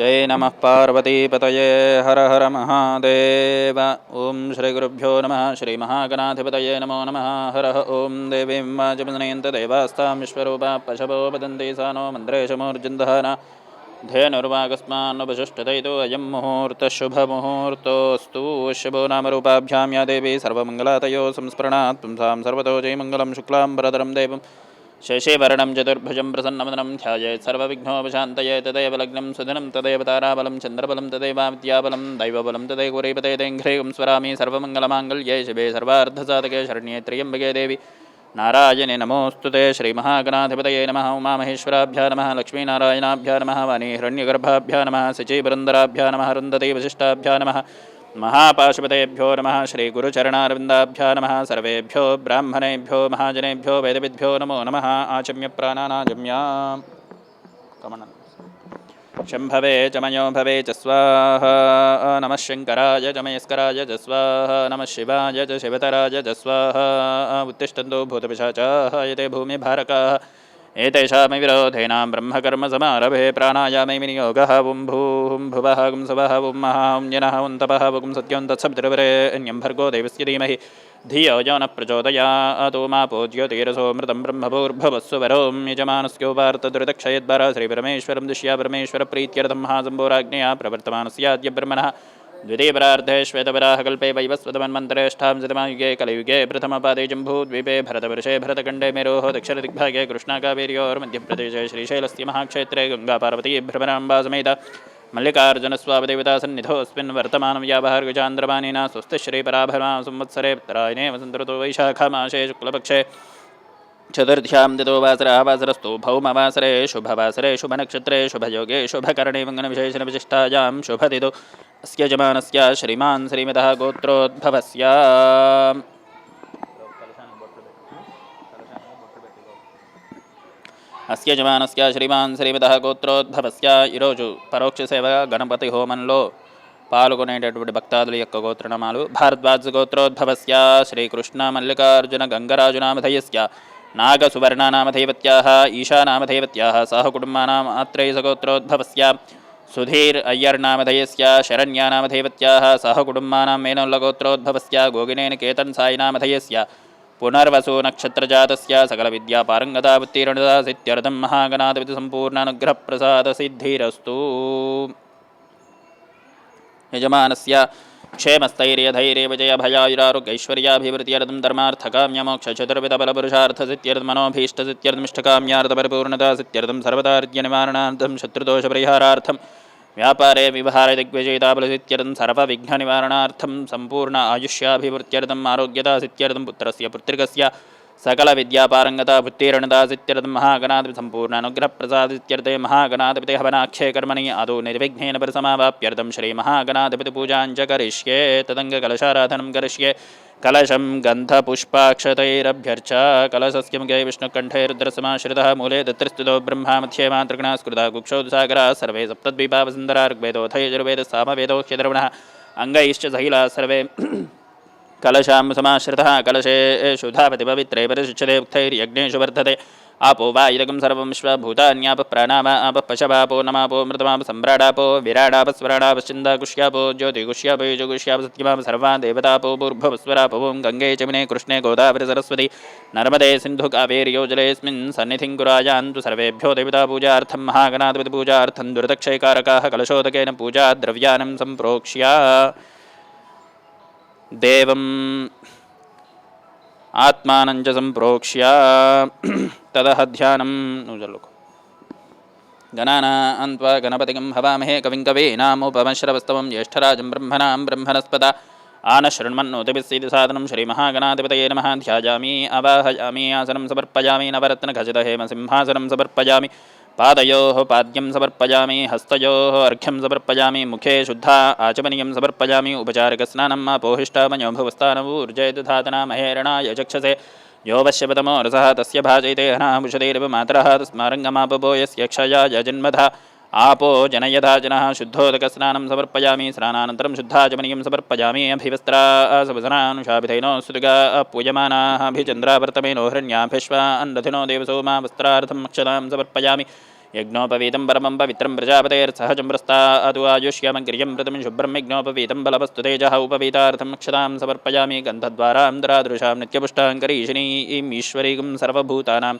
जय नमः पार्वतीपतये हर हर महादेव। ओं श्रीगुरुभ्यो नमः। श्रीमहागणाधिपतये नमो नमः। हर ओं देवीं वाचमनयन्त देवास्तां विश्वरूपा पशवो वदन्ति सा नो मन्त्रेशमूर्जिन्दहन धेनुर्वागस्मान्नुपशिष्टतैतो अयं मुहूर्तः शुभमुहूर्तोऽस्तु। शुभो नामरूपाभ्यां या देवी सर्वमङ्गलातयो संस्मरणात् पुंसां सर्वतो जयमङ्गलं शुक्लां वरदरं देवं शशिवर्णं चतुर्भुजं प्रसन्नवदनं ध्यायेत् सर्वविघ्नोपशान्तये। तदेव लग्नं सुदिनं तदेव ताराबलं चन्द्रबलं तदेव विद्याबलं दैवबलं तदेव गुरीपते तेङ्घ्रीं स्मरामि सर्वमङ्गलमाङ्गल्ये शिवे सर्वार्धसाधके शरण्ये त्र्यम्बके देवी नारायणे नमोऽस्तुते। श्रीमहागणाधिपतये नमः। उमामहेश्वराभ्यां नमः। लक्ष्मीनारायणाभ्यां नमः। वाणीहिरण्यगर्भाभ्यां नमः। शचीपुरन्दराभ्यां नमः। अरुन्धतीवशिष्टाभ्यां नमः। महापाशुपतेभ्यो नमः। श्रीगुरुचरणारविन्दाभ्यां नमः। सर्वेभ्यो ब्राह्मणेभ्यो महाजनेभ्यो वेदविद्भ्यो नमो नमः। आचम्य प्राणानाचम्या शम्भवे च मयो भवे च स्वाहा। नमः शङ्कराय च मयस्कराय च स्वाहा। नमः शिवाय च शिवतराय च स्वाहा। उत्तिष्ठन्तु भूतपिशाचाः एते भूमिभारकाः एतेषां विरोधेनां ब्रह्मकर्मसमारभे प्राणायामे विनियोगः। ॐ भूं भुवः गुं सुवः ॐ महा ॐ जनः ॐ तपः गुं सत्यं तत्सवितुर्वरेण्यं भर्गो देवस्य धीमहि धियो यो नः प्रचोदयात्। मापो ज्योतिरसोऽमृतं ब्रह्मभूर्भुवस्सुवरों यजमानस्योपार्थदुरितक्षयद्वारा श्रीपरमेश्वरं दिश्या परमेश्वरप्रीत्यर्थं महासम्भोराज्ञया प्रवर्तमानस्याद्य ब्रह्मणः द्वितीयपरार्धे श्वेतवराहकल्पे वैवस्वतमन्वन्तरेष्ठां शतमायुगे कलयुगे प्रथमपादे जम्बूद्वीपे भरतवर्षे भरतखण्डे मेरोः दक्षिणदिग्भागे कृष्णाकावेर्योर्मध्यप्रदेशे श्रीशैलस्य महाक्षेत्रे गङ्गापार्वती भ्रमराम्बा समेत मल्लिकार्जुनस्वावदेवता सन्निधोऽस्मिन् वर्तमानव्यावहार्गचान्द्रमानेन स्वस्तिश्रीपराभरमा संवत्सरे उत्तरायणे वसन्तऋतौ वैशाखमासे शुक्लपक्षे चतुर्थ्यां दितो वासरः वासरस्तु भौमवासरे शुभवासरे शुभनक्षत्रे शुभयोगे शुभकरणे मङ्गलविशेषणविशिष्टायां शुभतिथौ अस्य यजमानस्य श्रीमान् श्रीमतः गोत्रोद्भवस्य అస్య యజమానస్య శ్రీమాన్ శ్రీమతః గోత్రోద్భవస్య ఈరోజు పరోక్ష సేవ గణపతి హోమంలో పాల్గొనేటటువంటి భక్తాదుల యొక్క గోత్రనామాలు. భారద్వాజ గోత్రోద్భవస్య శ్రీకృష్ణ మల్లికార్జున గంగరాజునామధేయస్య నాగసువర్ణనామధేవత్యాः ఈశానామధేవత్యాः సహ కుటుంబానాం ఆత్రేయసగోత్రోద్భవస్య సుధీర్ అయ్యర్నామధేయస్య శరణ్యానామధేవత్యాः సహ కుటుంబానాం మేనోల్లగోత్రోద్భవస్య గోగినేని కేతన్ సాయినామధేయస్య పునర్వసు నక్షత్రజాతస్య సకల విద్యాపారంగతా ఉత్తీర్ణతా సిద్ధ్యర్థం మహాగణాధిపతి సంపూర్ణానుగ్రహప్రసాద సిద్ధిరస్తు. యజమానస్య క్షేమస్థైర్యధైర్య విజయ భయాయురారోగ్యైశ్వర్యాభివృద్ధ్యర్థం ధర్మార్థకామ్యమోక్షచతుర్విధబలపురుషార్థసిద్ధ్యర్థం మనోభీష్టసిద్ధ్యర్థమిష్టకామ్యార్థపరిపూర్ణతా సిద్ధ్యర్థం సర్వదార్ఘ్యనివారణార్థం శత్రుదోషపరిహారార్థం వ్యాపారే వివహార దిగ్విజయితాబలసిత్యర్థం సర్వవిఘ్ననివారణార్థం సంపూర్ణ ఆయుష్యాభివృద్ధ్యర్థం ఆరోగ్యతా సిత్యర్థం పుత్రస్య పుత్రికస్య సకల విద్యాపారంగతా ఉత్తీర్ణతా సిత్యర్థం మహాగణాధిపతి సంపూర్ణ అనుగ్రహప్రసాదిత్యర్థే మహాగణాధిపతి హవనాఖ్యే కర్మణి ఆదో నిర్విఘ్నేన పరిసమావాప్యర్థం శ్రీ మహాగణాధిపతి పూజాంచ కరిష్యే. తదంగకలశారాధనం కరిష్యే. కలశం గంధపుష్పాక్షతైరభ్యర్చ కలశస్య ముఖే విష్ణుకంఠే రుద్రసమాశ్రితః మూలే దత్రిస్థితో బ్రహ్మా మధ్యే మాతృగణా స్కృతా కుక్షౌదుసాగరా సర్వే సప్తద్వీపా వసుంధరా ఋగ్వేదోऽథయజుర్వేదः సామవేదో హ్యధర్వణः అంగైశ్చ సహిలా సర్వే కలశాం సమాశ్రితః కలశే శుధాపతి పవిత్రే పరిశుచ్యతే ఉక్తైర్యజ్ఞేషు వర్ధతే. आपो वा इदगं सर्वं विश्वभूतान्यापः प्राणावा आपः पशवापो नमापो मृतमाप सम्राडापो विराडापस्वराडापश्चिन्दाकुष्यापो ज्योतिकुष्यापो युजुकुष्याप सत्यमाप सर्वा देवतापो भूर्भुवस्वरापो गङ्गे चमुने कृष्णे गोदावरि सरस्वती नर्मदे सिन्धु कावेर्योजलेऽस्मिन् सन्निधिं कुरायान्तु. सर्वेभ्यो देवतापूजार्थं महागणाधिपतिपूजार्थं दुरितक्षयकारकाः कलशोदकेन पूजाद्रव्यानं सम्प्रोक्ष्य देवं आत्मानं च सम्प्रोक्ष्य ततः ध्यानं गणानां त्वा गणपतिं हवामहे कविं कवीनामुपमश्रवस्तवं ज्येष्ठराजं ब्रह्मणां ब्रह्मणस्पत आनशृण्वन्नोतिभिस्सीदसादनं श्रीमहागणाधिपतये नमः. ध्यायामि आवाहयामि आसनं समर्पयामि नवरत्नखचितहेमसिंहासनं समर्पयामि पादयोः पाद्यं समर्पयामि हस्तयोः अर्घ्यं समर्पयामि मुखे शुद्धा आचमनीयं समर्पयामि उपचारकस्नानम् आपोहिष्टामञ्जोभुवस्तानवूर्जयदधातना महेरणाय चक्षसे यो वश्यपतमो रसः तस्य भाजयते हनामुषधैरव मातरः तस्मारङ्गमापो यस्य क्षयाय जन्मधा आपो जनयधा जनः. शुद्धोदकस्नानं समर्पयामि स्नानानन्तरं शुद्धाचमनीयं समर्पयामि अभिवस्त्रा सवसनानुषाभिधैनो स्तुतिगा पूयमानाः अभिचन्द्रावर्तमेनो हिरण्याभिश्वा अन्नधिनो देवसोमा वस्त्रार्थं अक्षतां समर्पयामि यज्ञोपवीतं परमं पवित्रं प्रजापतेर्सहजं प्रस्तादु आयुष्यमग्र्यं व्रतं शुभ्रं यज्ञोपवीतं बलवस्तु तेजः उपवीतार्थं क्षतां समर्पयामि गन्धद्वारां दरादृशां नित्यपुष्टाङ्करीशिनीं ईश्वरीं सर्वभूतानां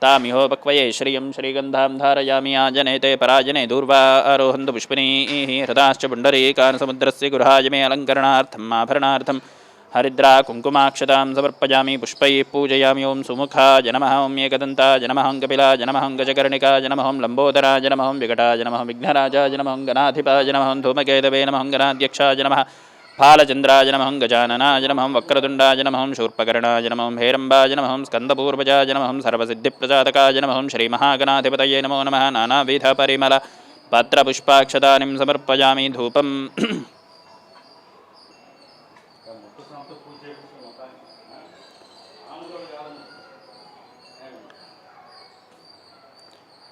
तामिहोपक्वये श्रियं श्रीगन्धां धारयामि आजनेते पराजने दूर्वा आरोहन्तु पुष्पिनीः हृदाश्च पुण्डरीकान् समुद्रस्य गुहाय मे अलङ्करणार्थम् आभरणार्थं हरिद्रा कुङ्कुमाक्षतां समर्पयामि पुष्पैः पूजयामि ओं सुमुखाय नमः ओं एकदन्ताय नमः ओं कपिलाय नमः ओं गजकर्णिकाय नमः ओं लम्बोदराय नमः ओं विकटाय नमः ओं विघ्नराजाय नमः ओं गणाधिपाय नमः ओं धूमकेतवे नमः ओं गणाध्यक्षाय नमः फालचन्द्राय नमः ओं गजाननाय नमः ओं वक्रतुण्डाय नमः ओं शूर्पकर्णाय नमः ओं हेरम्बाय नमः ओं स्कन्दपूर्वजाय नमः ओं सर्वसिद्धिप्रसादकाय नमः ओं श्रीमहागणाधिपतये नमो नमः नानाविधपरिमल पत्रपुष्पाक्षतानिं समर्पयामि धूपं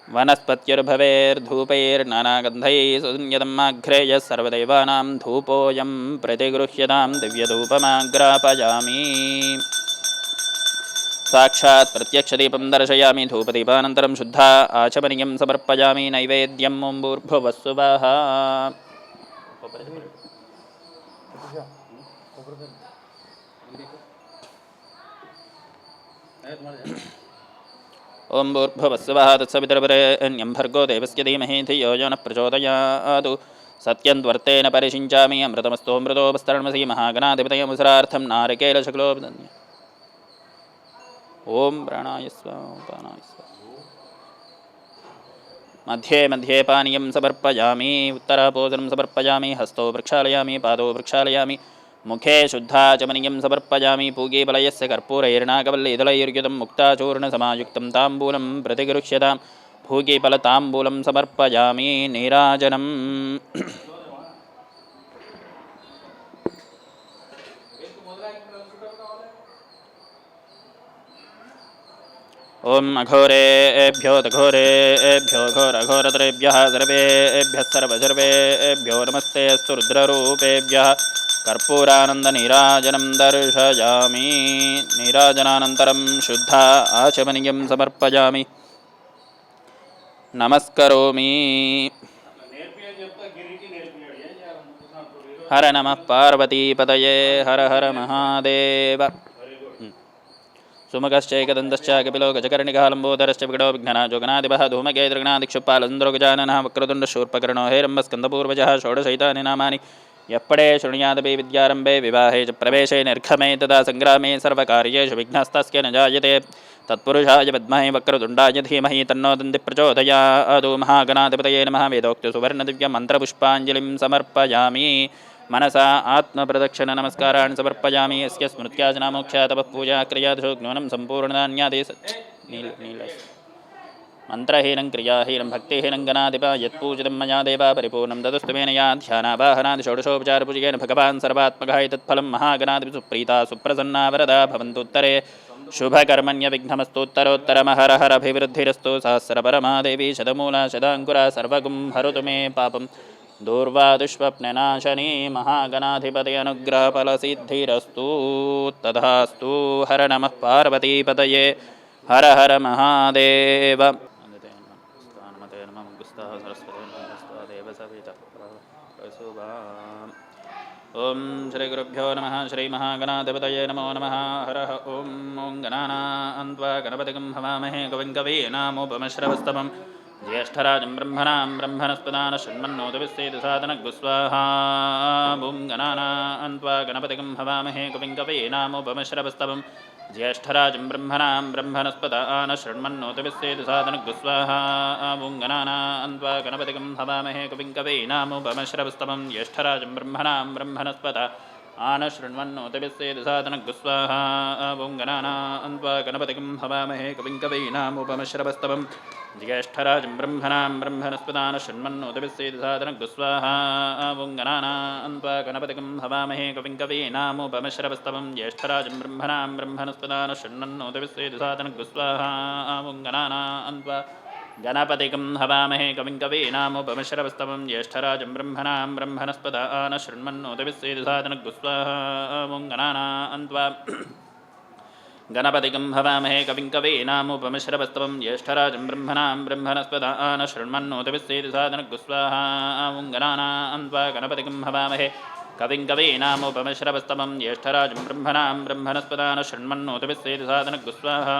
वनस्पत्युर्भवेर्धूपैर्नानागन्धैः सुनियतमाघ्रेयः सर्वदैवानां धूपोऽयं प्रतिगृह्यतां दिव्यधूपमाग्रापयामि साक्षात् प्रत्यक्षदीपं दर्शयामि धूपदीपानन्तरं शुद्धा आचमनीयं समर्पयामि नैवेद्यं ॐ भूर्भुवस्सुवः ओं भूर्भुवस्सुवः तत्सवितुर्वरेण्यं भर्गो देवस्य धीमहि धियो यो नः प्रचोदयात् सत्यन्त्वर्तेन परिषिञ्चामि अमृतमस्तोऽमृतोपस्तरणमसि महागणाधिपतयमुसरार्थं नारिकेलशकलो ओं प्राणाय स्वापानाय मध्ये मध्ये पानीयं समर्पयामि उत्तरापोषणं समर्पयामि हस्तौ प्रक्षालयामि पादौ प्रक्षालयामि मुखे शुद्धाचमनीयं समर्पयामि पूगीफलयस्य कर्पूरैर्नागवल्लीदलैर्युतं मुक्ताचूर्णसमायुक्तं ताम्बूलं प्रतिगृह्यतां पूगीफलताम्बूलं समर्पयामि नीराजनम् ओं अघोरेभ्यो तघोरेभ्यो घोरघोरतरेभ्यः सर्वेभ्यः सर्वसर्वेभ्यो नमस्ते अस्तु रुद्ररूपेभ्यः कर्पूरानन्दनीराजनं दर्शयामि नीराजनानन्तरं शुद्धा आचमनीयं समर्पयामि नमस्करोमि हर नमः पार्वतीपतये हर हर महादेव सुमुखश्चैकदन्तश्च कपिलो गजकर्णिकः लम्बोदरश्च विकटो विघ्नराजो गणाधिपः धूमकेतुर्गणादिक्षुपालचन्द्रो गजाननः वक्रतुण्डशूर्पकर्णो हेरम्बस्कन्दपूर्वजः षोडशैतानि नामानि यप्पडे शृणुयादपि विद्यारम्भे विवाहे च प्रवेशे निर्घमे तदा सङ्ग्रामे सर्वकार्येषु विघ्नस्तस्य न जायते तत्पुरुषाय विद्महे वक्रतुण्डाय धीमहि तन्नो दन्तिः प्रचोदयात् महागणाधिपतये नमः वेदोक्तसुवर्णदिव्यमन्त्रपुष्पाञ्जलिं समर्पयामि मनसा आत्मप्रदक्षिणनमस्कारान् समर्पयामि यस्य स्मृत्याजनामोक्षा तपः पूजा क्रियादिषु ज्ञानं सम्पूर्णान्यादि मन्त्रहीनं क्रियाहीनं भक्तिहीनं गणाधिप यत्पूजितं मया देवा परिपूर्णं तदस्तु मेन या ध्यानावाहनादि षोडशोपचारपूजकेन भगवान् सर्वात्मकः एतत्फलं महागणाधिप सुप्रीता सुप्रसन्ना वरदा भवन्तुत्तरे शुभकर्मण्यविघ्नमस्तुत्तरोत्तरमहर हर अभिवृद्धिरस्तु सहस्रपरमा देवी शतमूला शताङ्कुरा सर्वगुं हरतु मे पापं दूर्वादुष्वप्ननाशनी महागणाधिपति अनुग्रहफलसिद्धिरस्तु तथास्तु हर नमः पार्वतीपतये हर हर महादेव ओं श्रीगुरुभ्यो नमः श्रीमहागणाधिपतये नमो नमः हरः ओं गणानान्त्वा गणपतिं हवामहे कविं कवीनामुपमश्रवस्तमं ज्येष्ठराजं ब्रह्मणां ब्रह्मणस्पदान शृण्वन्नोतविस्सेदसादनगुस्वाहा ॐ गणानान्त्वा गणपतिं हवामहे कविं कवीनामुपमश्रवस्तमं ज्येष्ठराजं ब्रह्मणां ब्रह्मणस्पदान शृण्वन्नोतविस्सेदसादनगुस्वाहा ॐ गणानान्त्वा गणपतिं हवामहे कविं कवीनामुपमश्रवस्तमं ज्येष्ठराजं ब्रह्मणां ब्रह्मणस्पदा आन शृण्वन्नोतविस्सेदसादनगुस्वाहा ॐ गणानान्त्वा गणपतिं हवामहे कविं कवीनामुपमश्रवस्तमं ज्येष्ठराजं ब्रह्मणां ब्रह्मणस्पदान शृण्वन्नोतविस्सेदसादनगुस्वाहा ॐ गणानान्त्वा गणपतिं हवामहे कविं कवीनामुपमश्रवस्तमं ज्येष्ठराजं ब्रह्मणां ब्रह्मणस्पदान शृण्वन्नोतविस्सेदसादनगुस्वाहा ॐ गणानान्त्वा गणपतिं हवामहे कविं कवीनामुपमश्रवस्तमं ज्येष्ठराजं ब्रह्मणां ब्रह्मणस्पदान शृण्वन्नोतविस्सेदसादनगुस्वाहा ॐ गणानान्त्वा गणपतिगं हवामहे कविं कवीनामुपमिश्रवस्तवं ज्येष्ठराजं ब्रह्मणां ब्रह्मणस्पदान शृण्वन्नोतिभिस्सेदसादनगुस्वाहा ॐ गणानां त्वा गणपतिगं हवामहे कविं कवीनामुपमिश्रवस्तवं ज्येष्ठराजं ब्रह्मणां ब्रह्मणस्पदान शृण्वन्नोतिभिस्सेदसादनगुस्वाहा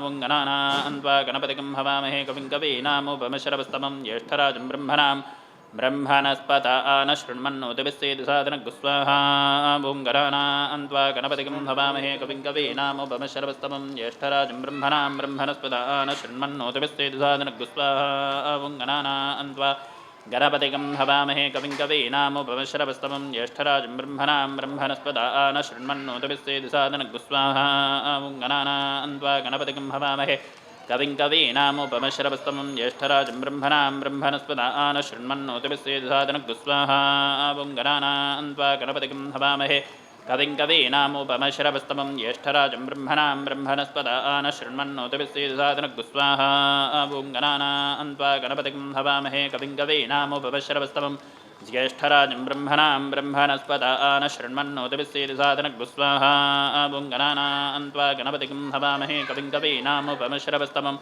ॐ गणानां त्वा गणपतिगं हवामहे कविं कवीनामुपमिश्रवस्तवं ज्येष्ठराजं ब्रह्मणां ब्रह्मणस्पत आन शृण्वन्नोतिभिस्सेदसादनगुस्वाहा ॐ गणानां त्वा गणपतिगं हवामहे कविं कवीनामुपमिश्रवस्तवं ज्येष्ठराजं ब्रह्मणां ब्रह्मणस्पत आन शृण्वन्नोतिभिस्सेदसादनगुस्वाहा ॐ गणानां त्वा गणपतिगं हवामहे कविं कवीनामुपमिश्रवस्तवं ज्येष्ठराजं ब्रह्मणां ब्रह्मणस्पत आन शृण्वन्नोतिभिस्सेदसादनगुस्वाहा ॐ गणानां त्वा गणपतिगं हवामहे कविं कवीनामुपमिश्रवस्तमं ज्येष्ठराजं ब्रह्मणां ब्रह्मणस्पत आन शृण्वन्नोतिभिस्सेदसादनगुस्वाहा ॐ गणानां त्वा गणपतिगं हवामहे कविं कवीनामुपमिश्रवस्तमं ज्येष्ठराजं ब्रह्मणां ब्रह्मणस्पत आन शृण्वन्नोतिभिस्सेदसादनगुस्वाहा ॐ गणानां त्वा गणपतिगं हवामहे कविं कवीनामुपमिश्रवस्तमं ज्येष्ठराजं ब्रह्मणां ब्रह्मणस्पत आन शृण्वन्नोतिभिस्सेदसादनगुस्वाहा ॐ गणानां त्वा गणपतिगं हवामहे कविं कवीनामुपमिश्रवस्तमं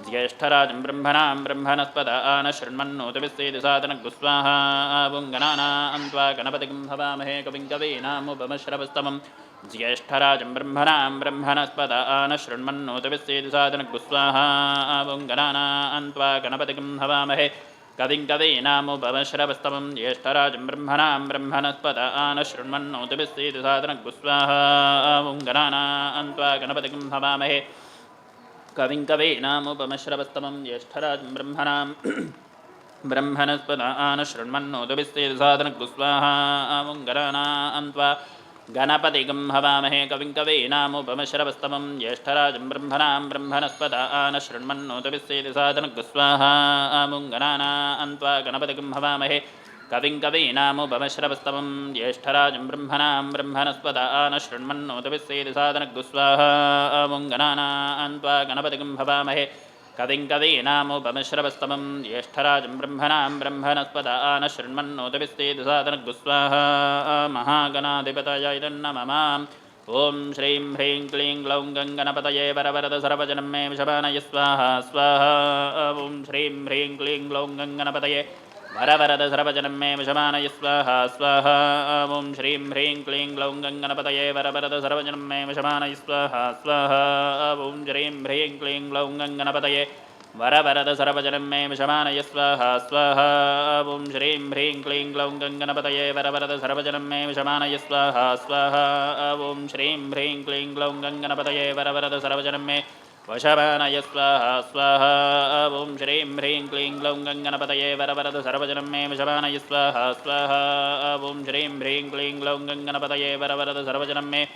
ज्येष्ठराजं ब्रह्मणां ब्रह्मणस्पत आन शृण्वन्नोतिभिस्सेदसादनगुस्वाहा ॐ गणानां त्वा गणपतिगं हवामहे कविं कवीनामुपमिश्रवस्तमं ज्येष्ठराजं ब्रह्मणां ब्रह्मणस्पत आन शृण्वन्नोतिभिस्सेदसादनगुस्वाहा ॐ गणानां त्वा गणपतिगं हवामहे कविं कवीनामुपमिश्रवस्तमं ज्येष्ठराजं ब्रह्मणां ब्रह्मणस्पत आन शृण्वन्नोतिभिस्सेदसादनगुस्वाहा ॐ गणानां त्वा गणपतिगं हवामहे कविं कवीनामुपमिश्रवस्तमं ज्येष्ठराजं ब्रह्मणां ब्रह्मणस्पत आन शृण्वन्नोतिभिस्सेदसादनगुस्वाहा ॐ गणानां त्वा गणपतिगं हवामहे कविं कवीनामुपमिश्रवस्तमं ज्येष्ठराजं ब्रह्मणां ब्रह्मणस्पत आन शृण्वन्नोतिभिस्सेदसादनगुस्वाहा ॐ गणानां त्वा गणपतिगं हवामहे कविं कवीनामुपमिश्रवस्तमं ज्येष्ठराजं ब्रह्मणां ब्रह्मणस्पत आन शृण्वन्नोतिभिस्सेदसादनगुस्वाहा ॐ गणानां त्वा गणपतिगं हवामहे कविं कवीनामुपमिश्रवस्तमं ज्येष्ठराजं ब्रह्मणां ब्रह्मणस्पत आन शृण्वन्नोतिभिस्सेदसादनगुस्वाहा महागणाधिपतये नमः ॐ श्रीं ह्रीं क्लीं ग्लौं गङ्गणपतये वरवरद सर्वजनं मे विषपानय स्वाहा स्वाहा ॐ श्रीं ह्रीं क्लीं ग्लौं गङ्गणपतये वरवरद सर्वजनं मे विषपानय स्वाहा स्वाहा ॐ श्रीं ह्रीं क्लीं ग्लौं गङ्गणपतये वरवरद सर्वजनं मे विषपानय स्वाहा स्वाहा ॐ श्रीं ह्रीं क्लीं ग्लौं गङ्गणपतये वरवरद सर्वजनं मे विषपानय स्वाहा स्वाहा ॐ श्रीं ह्रीं क्लीं ग्लौं गङ्गणपतये वरवरद सर्वजनं मे विषपानय स्वाहा स्वाहा ॐ श्रीं ह्रीं क्लीं ग्लौं गङ्गणपतये वरवरद सर्वजनं मे वशमानय स्वाहा स्वाहा ॐ श्रीं ह्रीं क्लीं ग्लौं गङ्गणपतये वरवरद सर्वजनं मे वशमानय स्वाहा स्वाहा ॐ श्रीं ह्रीं क्लीं ग्लौं गङ्गणपतये वरवरद सर्वजनं मे वशमानय स्वाहा स्वाहा ॐ श्रीं ह्रीं क्लीं ग्लौं गङ्गणपतये वरवरद सर्वजनं मे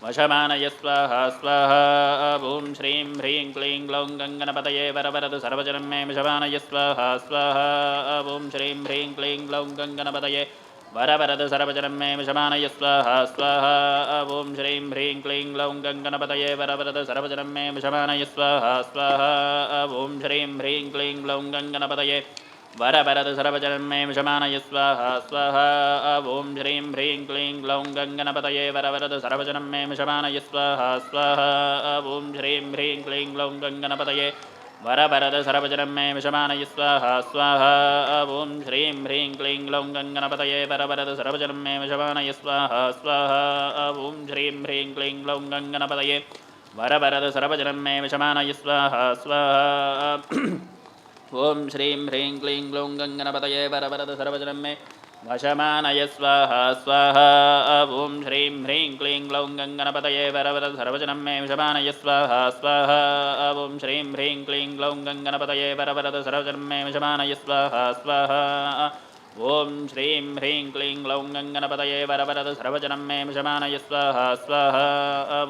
वशमानय स्वाहा स्वाहा ॐ श्रीं ह्रीं क्लीं ग्लौं गङ्गणपतये वरवरद सर्वजनं मे विषमानय स्वाहा स्वाहा ॐ श्रीं ह्रीं क्लीं ग्लौं गङ्गणपतये वरवरद सर्वजनं मे विषमानय स्वाहा स्वाहा ॐ श्रीं ह्रीं क्लीं ग्लौं गङ्गणपतये वरवरद सर्वजनं मे विषमानय स्वाहा स्वाहा ॐ श्रीं ह्रीं क्लीं ग्लौं गङ्गणपतये वरवरद सर्वजनं मे विषमानय स्वाहा स्वाहा ॐ श्रीं ह्रीं क्लीं ग्लौं गङ्गणपतये वरवरद सर्वजनं मे विषमानय स्वाहा स्वाहा ॐ श्रीं ह्रीं क्लीं ग्लौं गङ्गणपतये वरवरद सर्वजनं मे विषमानय स्वाहा स्वाहा ॐ श्रीं ह्रीं क्लीं ग्लौं गङ्गणपतये वरवरद सर्वजनं मे विषमानय स्वाहा स्वाहा ॐ श्रीं ह्रीं क्लीं ग्लौं गङ्गणपतये वरवरद सर्वजनं मे वशमानय स्वाहा स्वाहा ॐ श्रीं ह्रीं क्लीं ग्लौं गङ्गणपतये वरवरद सर्वजनं मे विषमानय स्वाहा स्वाहा ॐ श्रीं ह्रीं क्लीं ग्लौं गङ्गणपतये वरवरद सर्वजनं मे विषमानय स्वाहा स्वाहा ॐ श्रीं ह्रीं क्लीं ग्लौं गङ्गणपतये वरवरद सर्वजनं मे विषमानय स्वाहा स्वाहा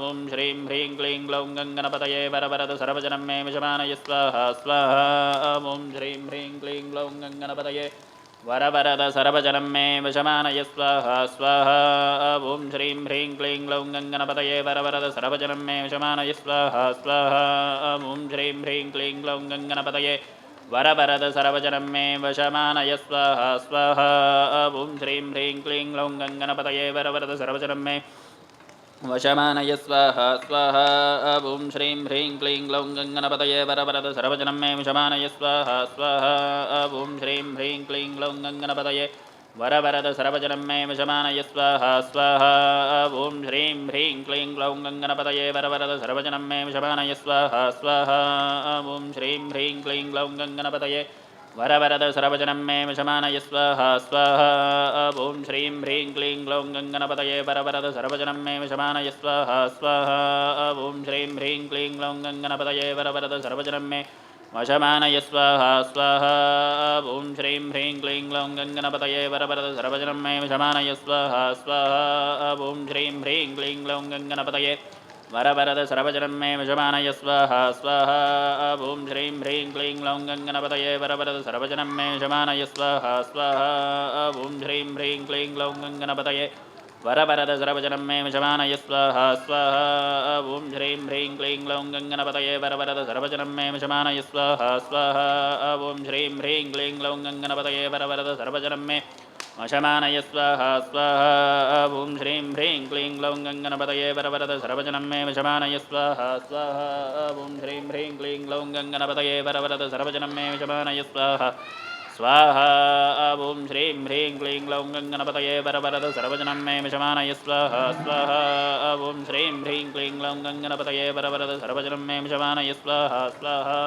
ॐ श्रीं ह्रीं क्लीं ग्लौं गङ्गणपतये वरवरद सर्वजनं मे विषमानय स्वाहा स्वाहा ॐ श्रीं ह्रीं क्लीं ग्लौं गङ्गणपतये वरवरद सर्वजनं मे वशमानय स्वाहा स्वाहा ॐ श्रीं ह्रीं क्लीं ग्लौं गङ्गणपतये वरवरद सर्वजनं मे वशमानय स्वाहा स्वाहा ॐ श्रीं ह्रीं क्लीं ग्लौं गङ्गणपतये वरवरद सर्वजनं मे वशमानय स्वाहा स्वाहा ॐ श्रीं ह्रीं क्लीं ग्लौं गङ्गणपतये वरवरद सर्वजनं मे वशमानय स्वाहा स्वाहा ॐ श्रीं ह्रीं क्लीं ग्लौं गङ्गणपतये वरवरद सर्वजनं मे वशमानय स्वाहा स्वाहा ॐ श्रीं ह्रीं क्लीं ग्लौं गङ्गणपतये वरवरद सर्वजनं मे वशमानय स्वाहा स्वाहा ॐ श्रीं ह्रीं क्लीं ग्लौं गङ्गणपतये वरवरद सर्वजनं मे वशमानय स्वाहा स्वाहा ॐ श्रीं ह्रीं क्लीं ग्लौं गङ्गणपतये वरवरद सर्वजनं मे वशमानय स्वाहा स्वाहा ॐ श्रीं ह्रीं क्लीं ग्लौं गङ्गणपतये वरवरद सर्वजनं मे वशमानय स्वाहा स्वाहा ॐ श्रीं ह्रीं क्लीं ग्लौं गङ्गणपतये वरवरद सर्वजनं मे वशमानय स्वाहा स्वाहा ॐ श्रीं ह्रीं क्लीं ग्लौं गङ्गणपतये वरवरद सर्वजनं मे वशमानय स्वाहा स्वाहा ॐ श्रीं ह्रीं क्लीं ग्लौं गङ्गणपतये वरवरद सर्वजनं मे वशमानय स्वाहा स्वाहा ॐ श्रीं ह्रीं क्लीं ग्लौं गङ्गणपतये वरवरद सर्वजनं मे वशमानय स्वाहा स्वाहा ॐ श्रीं ह्रीं क्लीं ग्लौं गङ्गणपतये वरवरद सर्वजनं मे वशमानय स्वाहा स्वाहा ॐ श्रीं ह्रीं क्लीं ग्लौं गङ्गणपतये वरवरद सर्वजनं मे वशमानय स्वाहा स्वाहा ॐ श्रीं ह्रीं क्लीं ग्लौं गङ्गणपतये वरवरद सर्वजनं मे वशमानय स्वाहा स्वाहा ॐ श्रीं ह्रीं क्लीं ग्लौं गङ्गणपतये वरवरद सर्वजनं मे वशमानय स्वाहा स्वाहा ॐ श्रीं ह्रीं क्लीं ग्लौं गङ्गणपतये वरवरद सर्वजनं मे वशमानय स्वाहा स्वाहा ॐ श्रीं ह्रीं क्लीं ग्लौं गङ्गणपतये वरवरद सर्वजनं मे वशमानय स्वाहा स्वाहा ॐ श्रीं ह्रीं क्लीं ग्लौं गङ्गणपतये वरवरद सर्वजनं मे वशमानय स्वाहा स्वाहा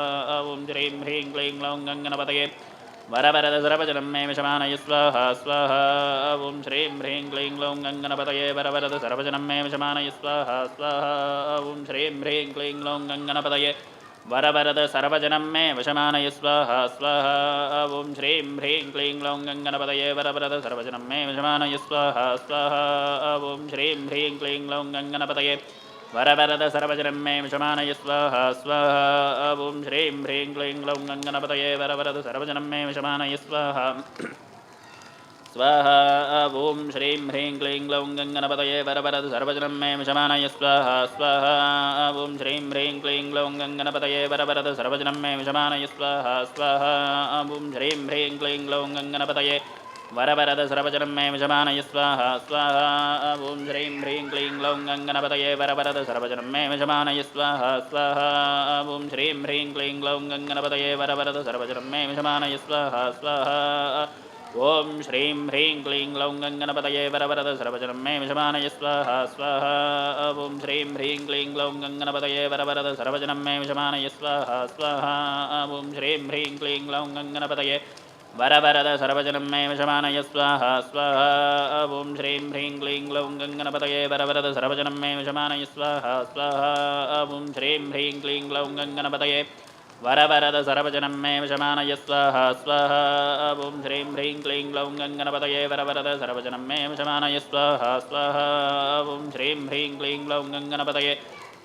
ॐ श्रीं ह्रीं क्लीं ग्लौं गङ्गणपतये वरवरद सर्वजनं मे वशमानय स्वाहा स्वाहा ॐ श्रीं ह्रीं क्लीं ग्लौं गङ्गणपतये वरवरद सर्वजनं मे वशमानय स्वाहा स्वाहा ॐ श्रीं ह्रीं क्लीं ग्लौं गङ्गणपतये वरवरद सर्वजनं मे वशमानय स्वाहा स्वाहा ॐ श्रीं ह्रीं क्लीं ग्लौं गङ्गणपतये वरवरद सर्वजनं मे वशमानय स्वाहा स्वाहा ॐ श्रीं ह्रीं क्लीं ग्लौं गङ्गणपतये वरवरद सर्वजनं मे वशमानय स्वाहा स्वाहा ॐ श्रीं ह्रीं क्लीं ग्लौं गङ्गणपतये वरवरद सर्वजनं मे वशमानय स्वाहा स्वाहा ॐ श्रीं ह्रीं क्लीं ग्लौं गङ्गणपतये वरवरद सर्वजनं मे वशमानय स्वाहा स्वाहा ॐ श्रीं ह्रीं क्लीं ग्लौं गङ्गणपतये वरवरद सर्वजनं मे वशमानय स्वाहा स्वाहा ॐ श्रीं ह्रीं क्लीं ग्लौं गङ्गणपतये वरवरद सर्वजनं मे वशमानय स्वाहा स्वाहा ॐ श्रीं ह्रीं क्लीं ग्लौं गङ्गणपतये वरवरद सर्वजनं मे वशमानय स्वाहा स्वाहा ॐ श्रीं ह्रीं क्लीं ग्लौं गङ्गणपतये वरवरद सर्वजनं मे वशमानय स्वाहा स्वाहा ॐ श्रीं ह्रीं क्लीं ग्लौं गङ्गणपतये वरवरद सर्वजनं मे वशमानय स्वाहा स्वाहा ॐ श्रीं ह्रीं क्लीं ग्लौं गङ्गणपतये वरवरद सर्वजनं मे वशमानय स्वाहा स्वाहा ॐ श्रीं ह्रीं क्लीं ग्लौं गङ्गणपतये वरवरद सर्वजनं मे वशमानय स्वाहा स्वाहा ॐ श्रीं ह्रीं क्लीं ग्लौं गङ्गणपतये वरवरद सर्वजनं मे वशमानय स्वाहा स्वाहा ॐ श्रीं ह्रीं क्लीं ग्लौं गङ्गणपतये वरवरद सर्वजनं मे वशमानय स्वाहा स्वाहा ॐ श्रीं ह्रीं क्लीं ग्लौं गङ्गणपतये वरवरद सर्वजनं मे वशमानय स्वाहा स्वाहा ॐ श्रीं ह्रीं क्लीं ग्लौं गङ्गणपतये वरवरद सर्वजनं मे वशमानय स्वाहा स्वाहा ॐ श्रीं ह्रीं क्लीं ग्लौं गङ्गणपतये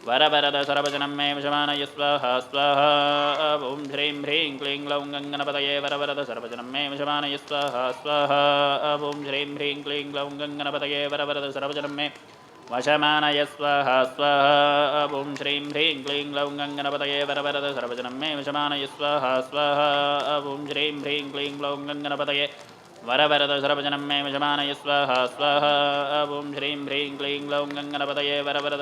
वरवरद सर्वजनं मे वशमानय स्वाहा स्वाहा ॐ श्रीं ह्रीं क्लीं ग्लौं गङ्गणपतये वरवरद सर्वजनं मे वशमानय स्वाहा स्वाहा ॐ श्रीं ह्रीं क्लीं ग्लौं गङ्गणपतये वरवरद सर्वजनं मे वशमानय स्वाहा स्वाहा ॐ श्रीं ह्रीं क्लीं ग्लौं गङ्गणपतये वरवरद सर्वजनं मे वशमानय स्वाहा स्वाहा ॐ श्रीं ह्रीं क्लीं ग्लौं गङ्गणपतये वरवरद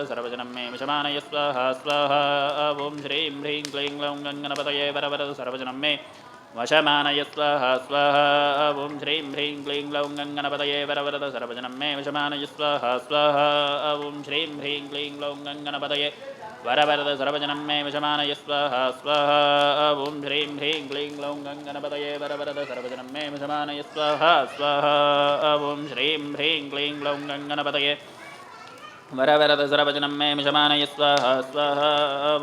सर्वजनं मे वशमानय स्वाहा स्वाहा ॐ श्रीं ह्रीं क्लीं ग्लौं गङ्गणपतये वरवरद सर्वजनं मे वशमानय स्वाहा स्वाहा ॐ श्रीं ह्रीं क्लीं ग्लौं गङ्गणपतये वरवरद सर्वजनं मे वशमानय स्वाहा स्वाहा ॐ श्रीं ह्रीं क्लीं ग्लौं गङ्गणपतये वरवरद सर्वजनं मे वशमानय स्वाहा स्वाहा ॐ श्रीं ह्रीं क्लीं ग्लौं गङ्गणपतये वरवरद सर्वजनं मे वशमानय स्वाहा स्वाहा ॐ श्रीं ह्रीं क्लीं ग्लौं गङ्गणपतये वरवरद सर्वजनं मे वशमानय स्वाहा स्वाहा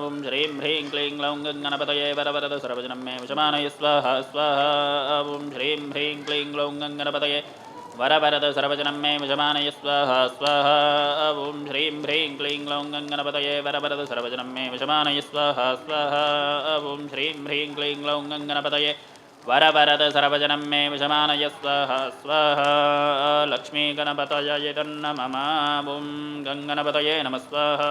ॐ श्रीं ह्रीं क्लीं ग्लौं गङ्गणपतये वरवरद सर्वजनं मे वशमानय स्वाहा स्वाहा ॐ श्रीं ह्रीं क्लीं ग्लौं गङ्गणपतये वरवरद सर्वजनं मे वशमानय स्वाहा स्वाहा ॐ श्रीं ह्रीं क्लीं ग्लौं गङ्गणपतये वरवरद सर्वजनं मे वशमानय स्वाहा स्वाहा ॐ श्रीं ह्रीं क्लीं ग्लौं गङ्गणपतये वरवरद सर्वजनं मे वशमानय स्वाहा स्वाहा लक्ष्मीगणपतये नमः ॐ गङ्गणपतये नमः स्वाहा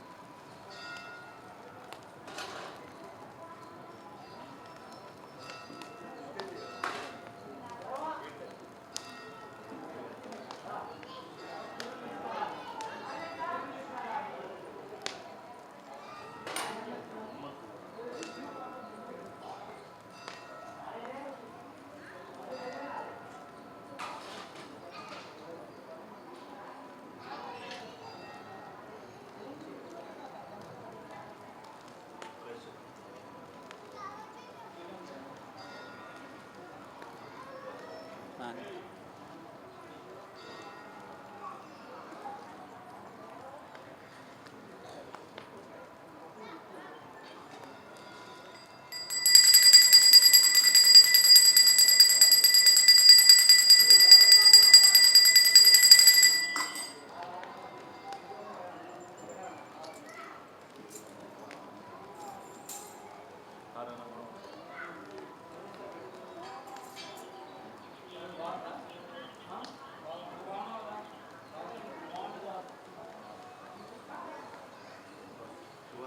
ॐ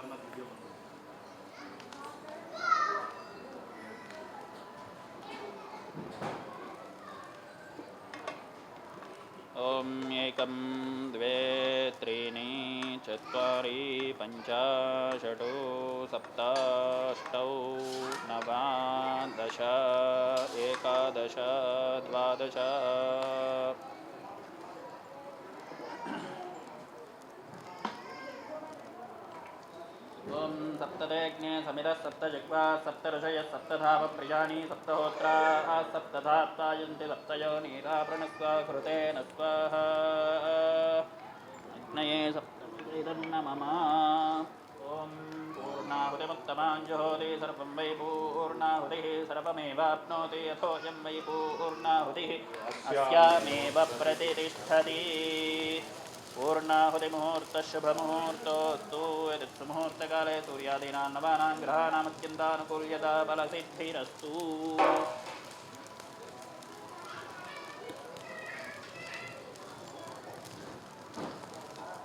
एकं द्वे त्रीणि चत्वारि पञ्च षट् सप्त अष्टौ नव दश एकादश द्वादश ॐ सप्तदेग्ने समितः सप्तजिह्वा सप्तऋषयः सप्तधावप्रियाणि सप्तहोत्राः सप्तधात्वायन्ति सप्तयोनीरा प्रणस्वा कृतेन स्वाहा अग्नये सप्तवेदन्नमः ॐ पूर्णाहुतिमुत्तमाञ्जुहोति सर्वं वै पूर्णाहुतिः सर्वमेवाप्नोति यथोऽयं वै पूर्णाहुतिः अस्यामेव प्रतिष्ठति पूर्णाहुतिमुहूर्तशुभमुहूर्तोऽस्तु यदुत्सुमुहूर्तकाले सूर्यादीनां नवानां ग्रहाणामत्यन्तानुकूल्यता बलसिद्धिरस्तु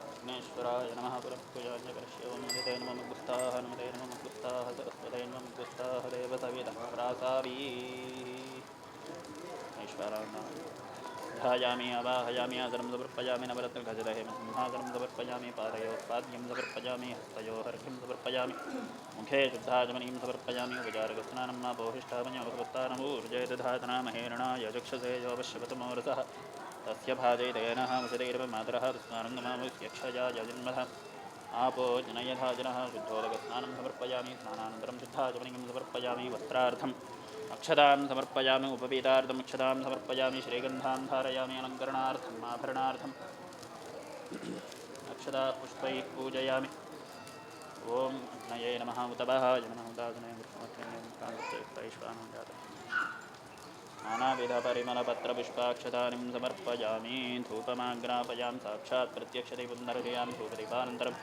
विघ्नेश्वराय नमः पुरःपूजान्यकर्ष्यो नमते नमः मुग्गुस्ताः नमते नमः मुग्गुस्ताः सरस्वते नमः मुग्गुस्ताः देवसवितः प्रासावी ईश्वराय ध्यायामि आवाहयामि आसनं समर्पयामि नवरत्नखचितहे सिंहासनं समर्पयामि पादयोः समर्पयामि हस्तयोः अर्घ्यं समर्पयामि मुखे शुद्धाचमनीं समर्पयामि उपचारकस्नानं मापोहिष्ठामन्योपस्तानमूर्जयदधातनामहेरणाय चक्षुषे योपश्यपतमोरसः तस्य भाजयतेनः मुषदैर्मातरः तस्मानं नमामुष्यक्षयाय जन्मः आपो जनयधाजनः शुद्धोदकस्नानं समर्पयामि स्नानानन्तरं शुद्धाचमनीं समर्पयामि वस्त्रार्थम् अक्षतां समर्पयामि उपवीतार्थम् अक्षतां समर्पयामि श्रीगन्धां धारयामि अलङ्करणार्थम् आभरणार्थम् अक्षता पुष्पैः पूजयामि ॐ अग्नये नमः उतवाहाय नमः उदासने नानाविधपरिमलपत्रपुष्पाक्षतानिं समर्पयामि धूपमाग्रापयामि साक्षात् प्रत्यक्षदैवं दर्शयामि धूपदीपानन्तरं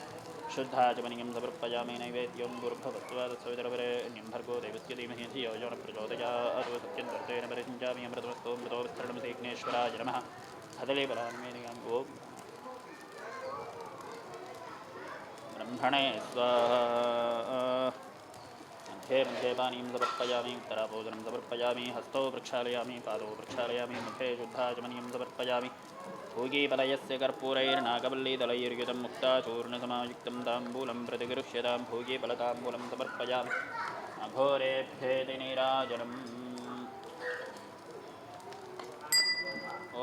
शुद्धाचमनीयं समर्पयामि नैवेद्यं भूर्भुवस्सुवादसवितरवरेण्यं भर्गो देवस्य धीमहि धियो यो न प्रचोदयात् सत्यं दर्शेन परिषिञ्चामि अमृतमस्तु मृतो विस्तरणं श्रीविघ्नेश्वराय नमः हदलीबलान्मेनिकाम् ॐ ब्रह्मणे स्वाहा मध्ये मध्ये पानीं समर्पयामि उत्तराभोजनं समर्पयामि हस्तौ प्रक्षालयामि पादौ प्रक्षालयामि मुखे शुद्धाचमनीयं समर्पयामि भोगीपलयस्य कर्पूरैर्नागवल्लीदलैर्युतं मुक्ताचूर्णसमायुक्तं ताम्बूलं प्रतिगृह्यतां भोगीफलताम्बूलं समर्पयामि अघोरेभ्येति नीराजनम्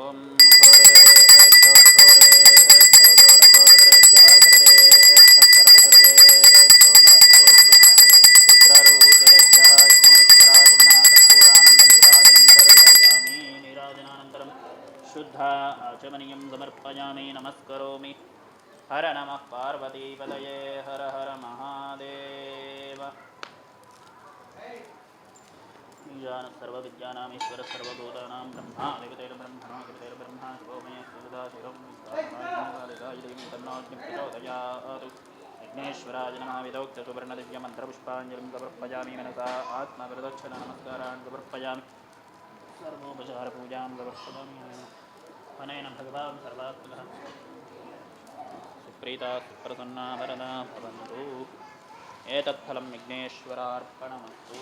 ॐ घोरेभ्यो घोरेभ्यो घोरघोरेभ्यः सर्वेभ्यः सर्वसर्वेभ्यो नमस्ते रुद्ररूपेभ्यः विघ्नेश्वराय नमः कर्पूरानन्दनीराजनं दर्शयामि नीराजनानन्तरं शुद्धा आचमनीयं समर्पयामि नमस्करोमि हर नमः पार्वतीपतये हर हर महादेव ईशानः सर्वविद्यानामीश्वरः सर्वभूतानां ब्रह्मा देवतेर्ब्रह्मणो देवतेर्ब्रह्मा शिवोमये सदाशिवं विश्वात्मायदेवी तन्नोऽग्निः प्रचोदयात् विघ्नेश्वराय नमः विदोक्तसुवर्णदिव्यमन्त्रपुष्पाञ्जलिं समर्पयामि मनसा आत्मप्रदक्षिणनमस्कारान् समर्पयामि सर्वोपचारपूजां समर्पयामि अनेन भगवान् सर्वात्मकः सुप्रीता सुप्रसन्ना वरदा भवन्तु एतत्फलं विघ्नेश्वरार्पणमस्तु